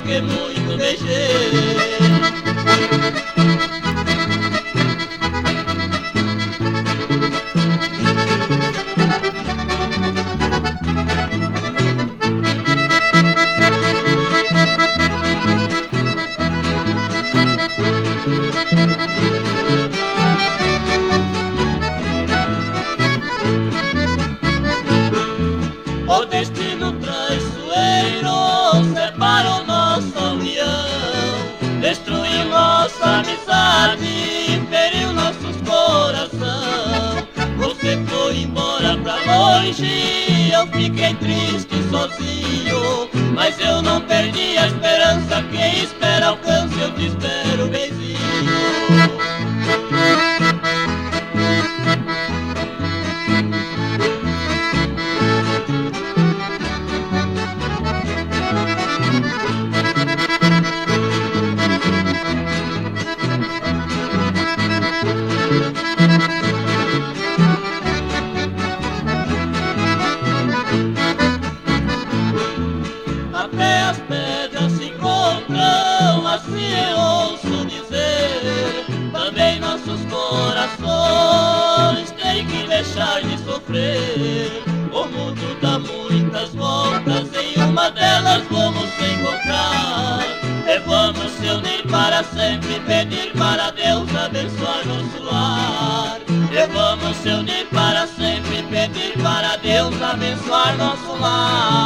que muito beijei. O destino traiçoeiro separou nossa união, destruiu nossa amizade, feriu nossos coração. Você foi embora pra longe, eu fiquei triste sozinho, mas eu não perdi a esperança. Quem espera alcança, eu te espero, benzinho. Até as pedras se encontram, assim eu ouço dizer. Também nossos corações têm que deixar de sofrer. O mundo dá muitas voltas, em uma delas vamos se encontrar. E vamos se unir para sempre, pedir para Deus abençoar nosso lar. E vamos se unir para sempre, pedir para Deus abençoar nosso lar.